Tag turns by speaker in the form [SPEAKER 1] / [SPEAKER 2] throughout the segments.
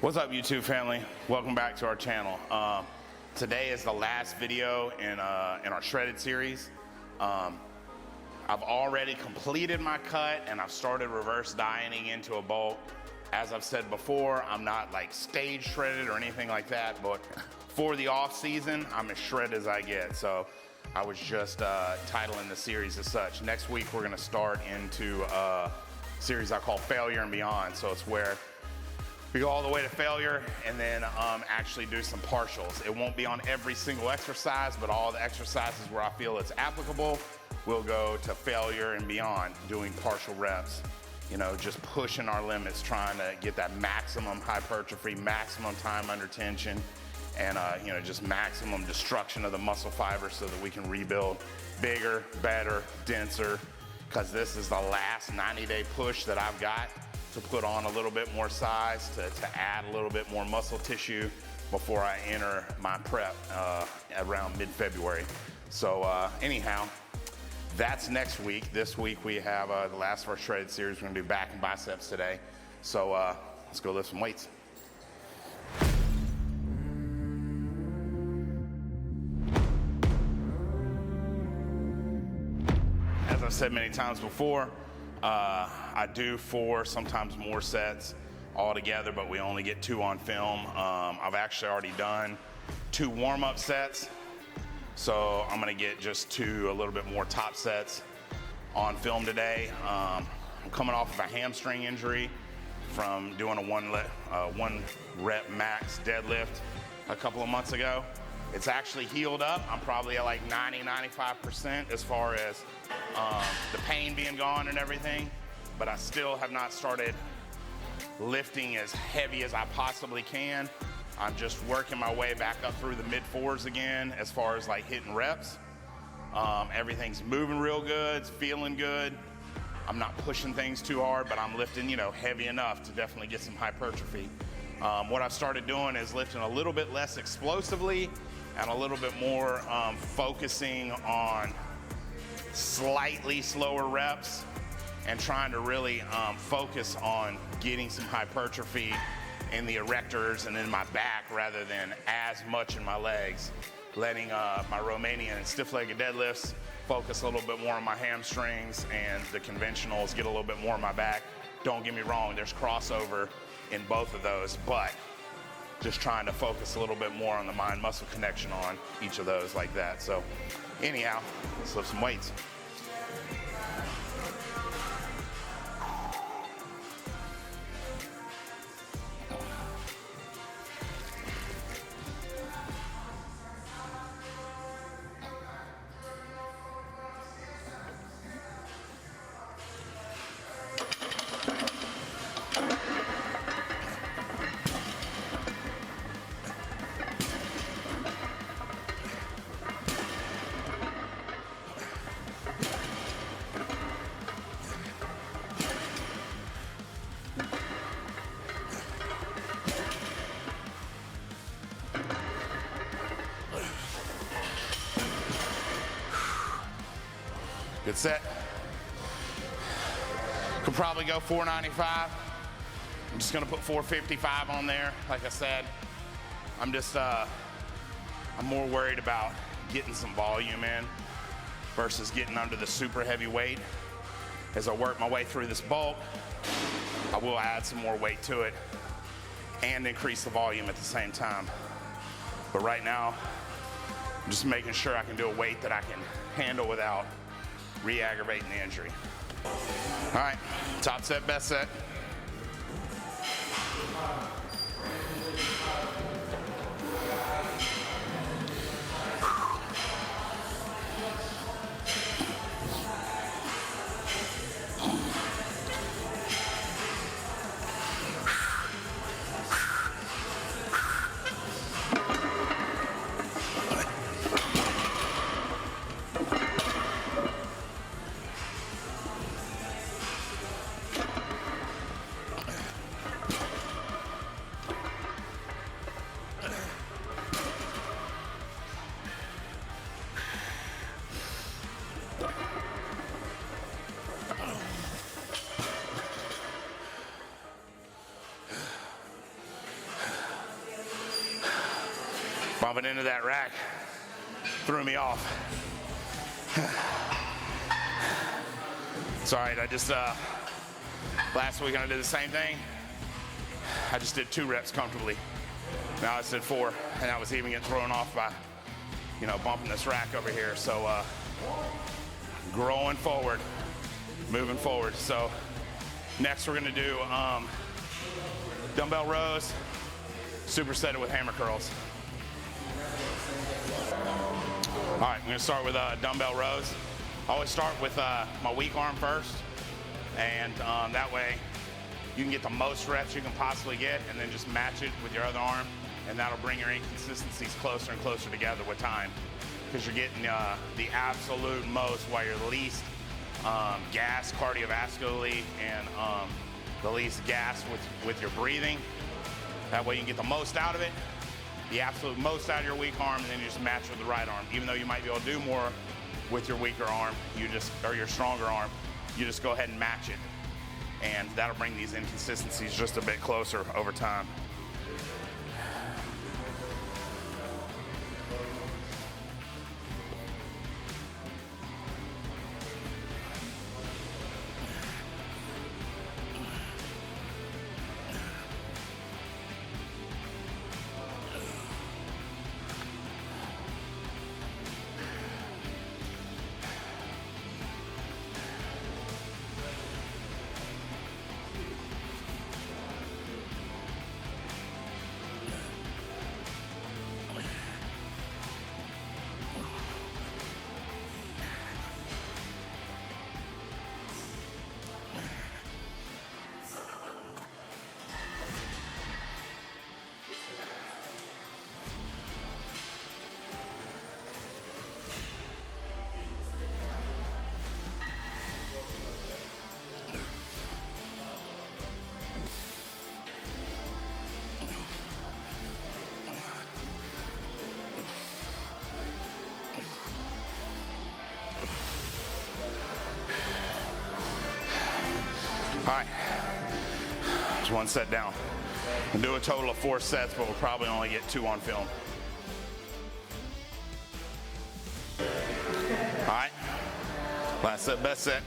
[SPEAKER 1] What's up, YouTube family? Welcome back to our channel. Today is the last video in our shredded series. I've already completed my cut and I've started reverse dieting into a bulk. As I've said before, I'm not like stage shredded or anything like that, but for the off season, I'm as shredded as I get. So I was just titling the series as such. Next week, we're gonna start into a series I call Failure and Beyond. So it's where we go all the way to failure and then actually do some partials. It won't be on every single exercise, but all the exercises where I feel it's applicable, we'll go to failure and beyond, doing partial reps. You know, just pushing our limits, trying to get that maximum hypertrophy, maximum time under tension, and you know, just maximum destruction of the muscle fibers so that we can rebuild bigger, better, denser, because this is the last 90-day push that I've got to put on a little bit more size, to add a little bit more muscle tissue before I enter my prep around mid-February. So anyhow, that's next week. This week we have the last of our shredded series. We're gonna do back and biceps today. So let's go lift some weights. As I've said many times before, I do 4, sometimes more sets all together, but we only get 2 on film. I've actually already done 2 warm-up sets, so I'm gonna get just 2 a little bit more top sets on film today. I'm coming off of a hamstring injury from doing a one rep max deadlift a couple of months ago. It's actually healed up. I'm probably at like 90–95% as far as the pain being gone and everything, but I still have not started lifting as heavy as I possibly can. I'm just working my way back up through the mid-4s again as far as like hitting reps. Everything's moving real good, it's feeling good. I'm not pushing things too hard, but I'm lifting, you know, heavy enough to definitely get some hypertrophy. What I've started doing is lifting a little bit less explosively and a little bit more focusing on slightly slower reps and trying to really focus on getting some hypertrophy in the erectors and in my back rather than as much in my legs. Letting my Romanian and stiff-legged deadlifts focus a little bit more on my hamstrings and the conventionals get a little bit more on my back. Don't get me wrong, there's crossover in both of those, but just trying to focus a little bit more on the mind-muscle connection on each of those like that. So anyhow, let's lift some weights. Good set. Could probably go 495. I'm just gonna put 455 on there. Like I said, I'm just, I'm more worried about getting some volume in versus getting under the super heavy weight. As I work my way through this bulk, I will add some more weight to it and increase the volume at the same time. But right now, I'm just making sure I can do a weight that I can handle without re-aggravating the injury. All right, top set, best set. Bumping into that rack threw me off. It's all right, I just, last week I did the same thing. I just did 2 reps comfortably. Now I did 4, and I was even getting thrown off by, you know, bumping this rack over here. So growing forward, moving forward. So next we're gonna do dumbbell rows, supersetted with hammer curls. All right, I'm gonna start with dumbbell rows. I always start with my weak arm first, and that way you can get the most reps you can possibly get, and then just match it with your other arm, and that'll bring your inconsistencies closer and closer together with time, because you're getting the absolute most while you're least gas cardiovascularly, and the least gas with your breathing. That way you can get the most out of it, the absolute most out of your weak arm, and then you just match with the right arm. Even though you might be able to do more with your weaker arm, or your stronger arm, you just go ahead and match it. And that'll bring these inconsistencies just a bit closer over time. All right, just 1 set down. We'll do a total of 4 sets, but we'll probably only get 2 on film. All right, last set, best set.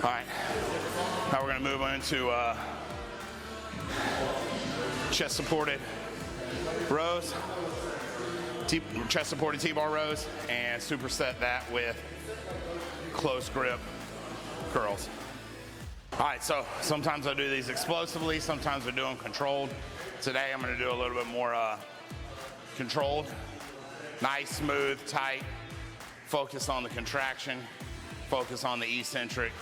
[SPEAKER 1] All right, now we're gonna move on into chest supported rows, chest supported T-bar rows, and superset that with close grip curls. All right, so sometimes I do these explosively, sometimes I do them controlled. Today I'm gonna do a little bit more controlled. Nice, smooth, tight, focus on the contraction, focus on the eccentric,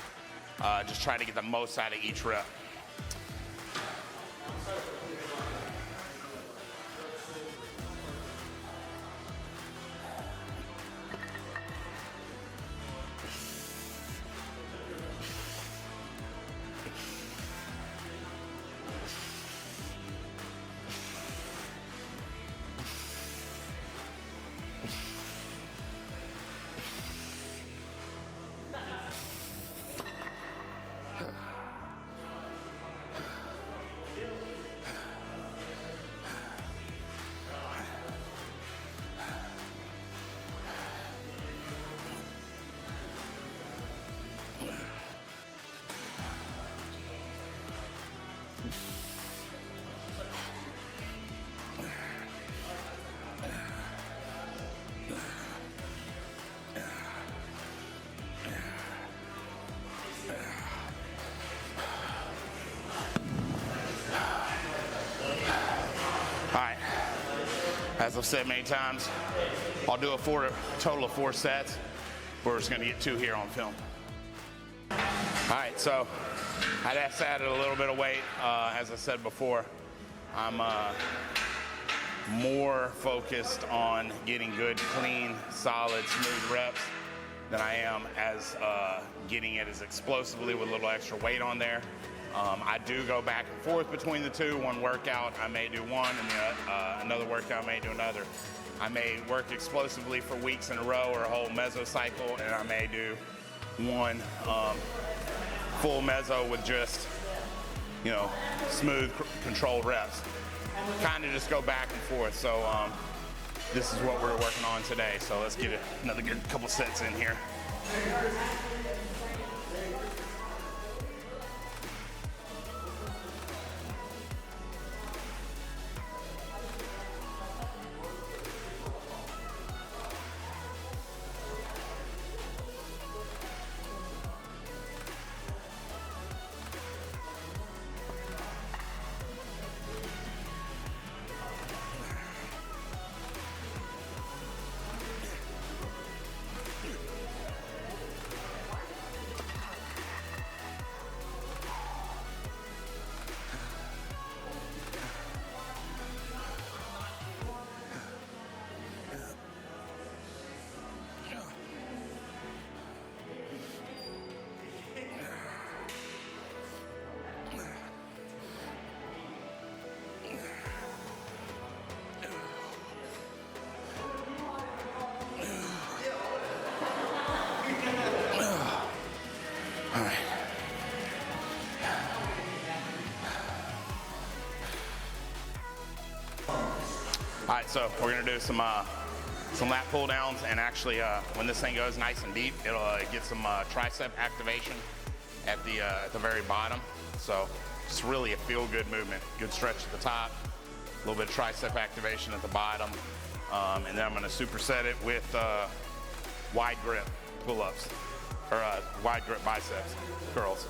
[SPEAKER 1] just try to get the most out of each rep. As I've said many times, I'll do a total of 4 sets. We're just gonna get 2 here on film. All right, so I just added a little bit of weight. As I said before, I'm more focused on getting good, clean, solid, smooth reps than I am as getting it as explosively with a little extra weight on there. I do go back and forth between the two. One workout, I may do one, and another workout, I may do another. I may work explosively for weeks in a row or a whole mesocycle, and I may do one full meso with just, smooth, controlled reps. Kind of just go back and forth. So this is what we're working on today. So let's get another good couple sets in here. All right, so we're gonna do some lat pull downs, and actually when this thing goes nice and deep, it'll get some tricep activation at the very bottom. So just really a feel good movement. Good stretch at the top, a little bit of tricep activation at the bottom, and then I'm gonna superset it with wide grip pull-ups, or wide grip biceps curls.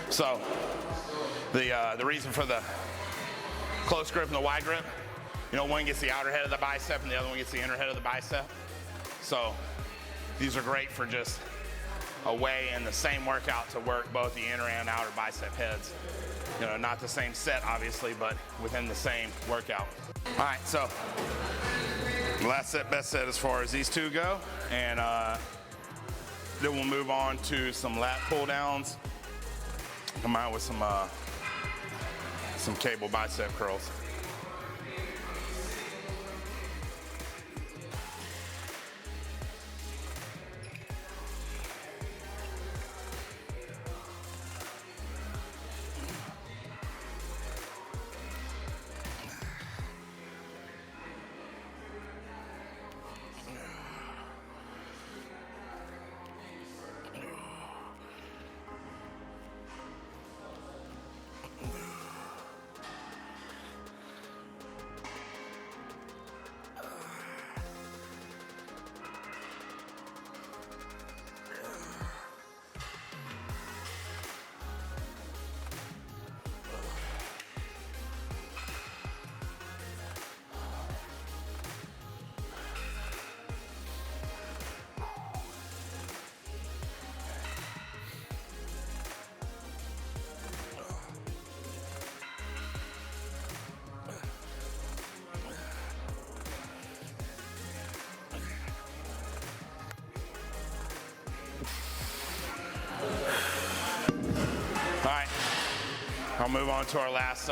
[SPEAKER 1] So the reason for the close grip and the wide grip, one gets the outer head of the bicep and the other one gets the inner head of the bicep. So these are great for just a way in the same workout to work both the inner and outer bicep heads. Not the same set obviously, but within the same workout. All right, so last set, best set as far as these two go, and then we'll move on to some lat pull downs. Come out with some cable bicep curls. I'll move on to our last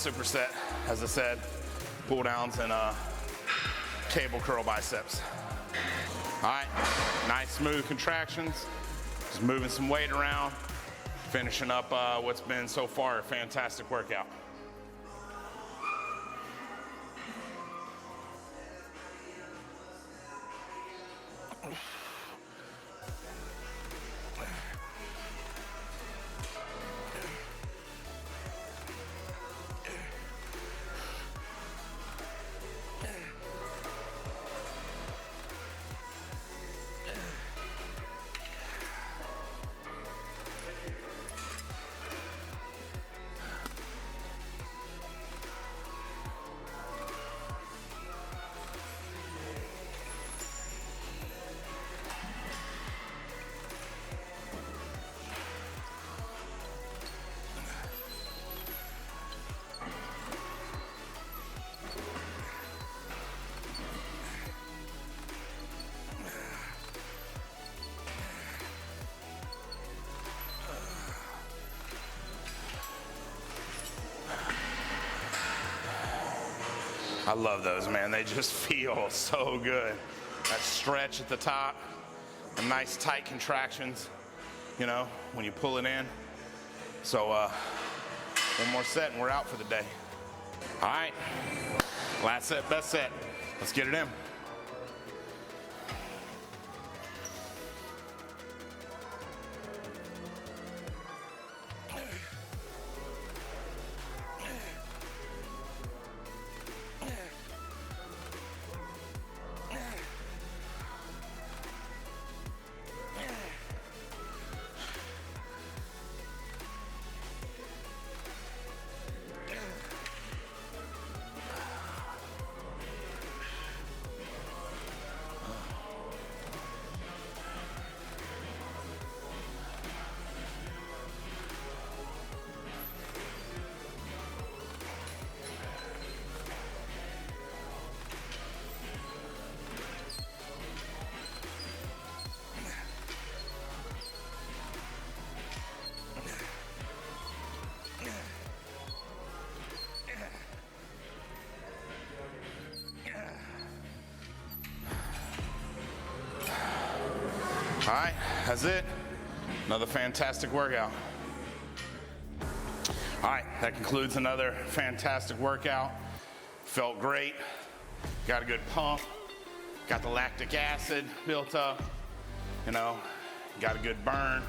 [SPEAKER 1] superset. As I said, pull downs and cable curl biceps. All right, nice smooth contractions. Just moving some weight around, finishing up what's been so far a fantastic workout. I love those, man. They just feel so good. That stretch at the top, the nice tight contractions, you know, when you pull it in. So one more set and we're out for the day. All right, last set, best set. Let's get it in. All right, that's it. Another fantastic workout. All right, that concludes another fantastic workout. Felt great. Got a good pump. Got the lactic acid built up. You know, got a good burn.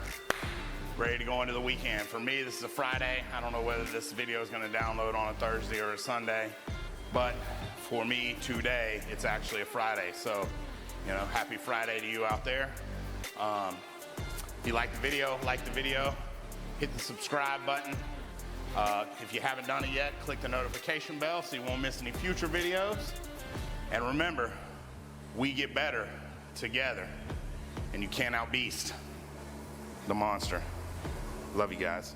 [SPEAKER 1] Ready to go into the weekend. For me, this is a Friday. I don't know whether this video is going to download on a Thursday or a Sunday, but for me today, it's actually a Friday. So, you know, happy Friday to you out there. If you like the video, hit the subscribe button. If you haven't done it yet, click the notification bell so you won't miss any future videos. And remember, we get better together, and you can't outbeast the monster. Love you guys.